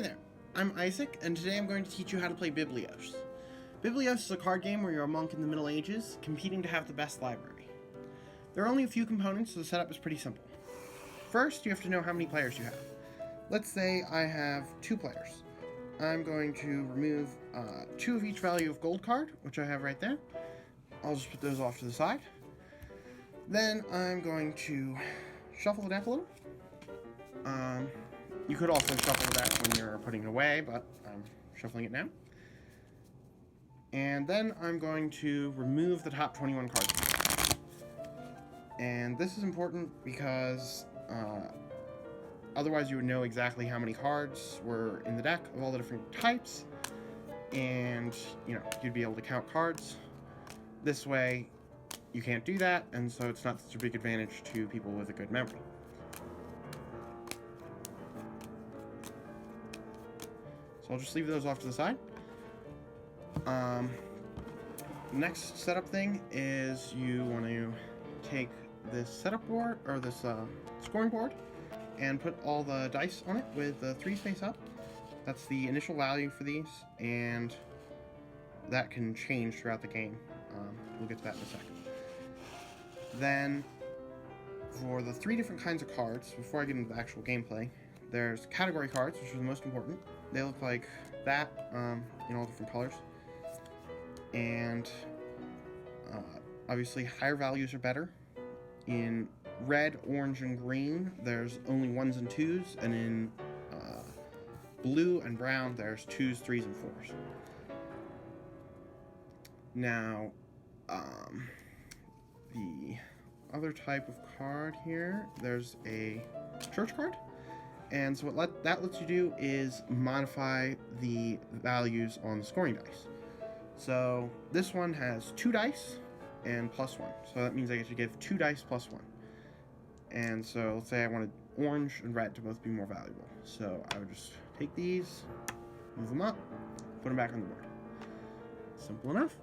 Hi there, I'm Isaac, and today I'm going to teach you how to play Biblios. Biblios is a card game where you're a monk in the Middle Ages, competing to have the best library. There are only a few components, so the setup is pretty simple. First, you have to know how many players you have. Let's say I have 2 players. I'm going to remove 2 of each value of gold card, which I have right there. I'll just put those off to the side. Then I'm going to shuffle the deck a little. You could also shuffle the deck when you're putting it away, but I'm shuffling it now. And then I'm going to remove the top 21 cards. And this is important because otherwise you would know exactly how many cards were in the deck of all the different types, and you'd be able to count cards. This way you can't do that, and so it's not such a big advantage to people with a good memory. So I'll just leave those off to the side. Next setup thing is you want to take this setup board, or this scoring board, and put all the dice on it with the 3s face up. That's the initial value for these, and that can change throughout the game. We'll get to that in a second. Then, for the 3 different kinds of cards, before I get into the actual gameplay, there's category cards, which are the most important. They look like that, in all different colors. And obviously higher values are better. In red, orange, and green, there's only 1s and 2s, and in blue and brown, there's 2s, 3s, and 4s. Now, the other type of card here, there's a church card. And so what that lets you do is modify the values on the scoring dice. So this one has 2 dice and +1. So that means I get to give 2 dice +1. And so let's say I wanted orange and red to both be more valuable. So I would just take these, move them up, put them back on the board. Simple enough.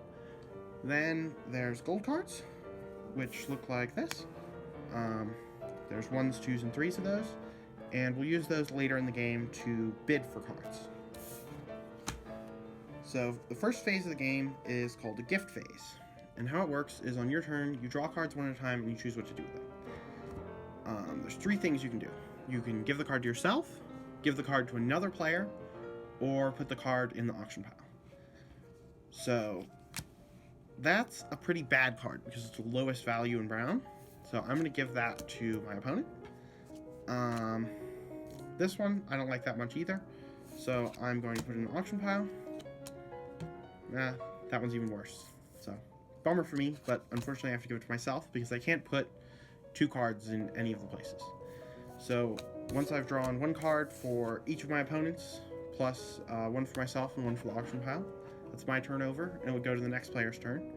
Then there's gold cards, which look like this. There's 1s, 2s, and 3s of those. And we'll use those later in the game to bid for cards. So the first phase of the game is called the gift phase. And how it works is on your turn, you draw cards one at a time and you choose what to do with them. There's 3 things you can do. You can give the card to yourself, give the card to another player, or put the card in the auction pile. So that's a pretty bad card because it's the lowest value in brown. So I'm going to give that to my opponent. This one, I don't like that much either, so I'm going to put it in the auction pile. Nah, that one's even worse. So, bummer for me, but unfortunately I have to give it to myself because I can't put 2 cards in any of the places. So, once I've drawn 1 card for each of my opponents, plus 1 for myself and 1 for the auction pile, that's my turn over, and it would go to the next player's turn.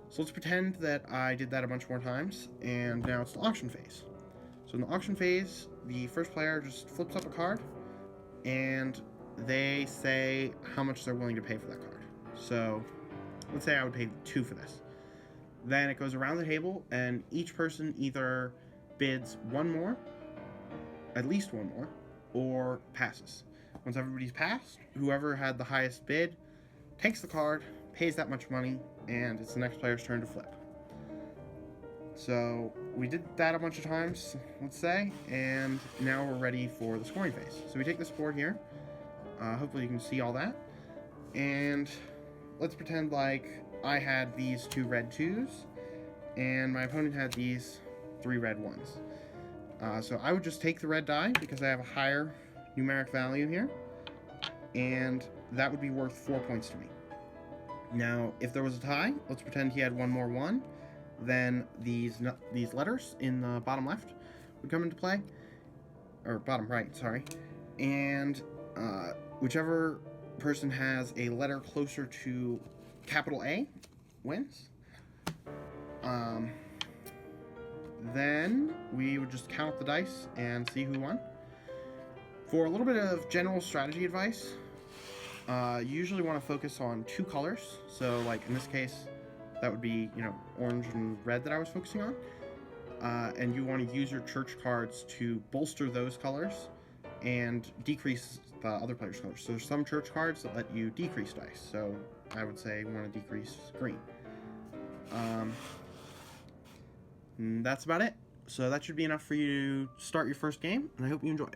So let's pretend that I did that a bunch more times, and now it's the auction phase. So in the auction phase, the first player just flips up a card, and they say how much they're willing to pay for that card. So let's say I would pay 2 for this. Then it goes around the table, and each person either bids 1 more, at least 1 more, or passes. Once everybody's passed, whoever had the highest bid takes the card, pays that much money, and it's the next player's turn to flip. So we did that a bunch of times, let's say, and now we're ready for the scoring phase. So we take this board here. Hopefully you can see all that. And let's pretend like I had these 2 red 2s, and my opponent had these 3 red 1s. So I would just take the red die because I have a higher numeric value here, and that would be worth 4 points to me. Now, if there was a tie, let's pretend he had 1 more 1. Then these letters in the bottom left would come into play, or bottom right, sorry, and whichever person has a letter closer to capital A wins. Then we would just count the dice and see who won. For a little bit of general strategy advice, you usually want to focus on 2 colors. So like in this case, that would be, orange and red that I was focusing on. And you want to use your church cards to bolster those colors and decrease the other player's color. So there's some church cards that let you decrease dice. So I would say we want to decrease green. That's about it. So that should be enough for you to start your first game, and I hope you enjoy it.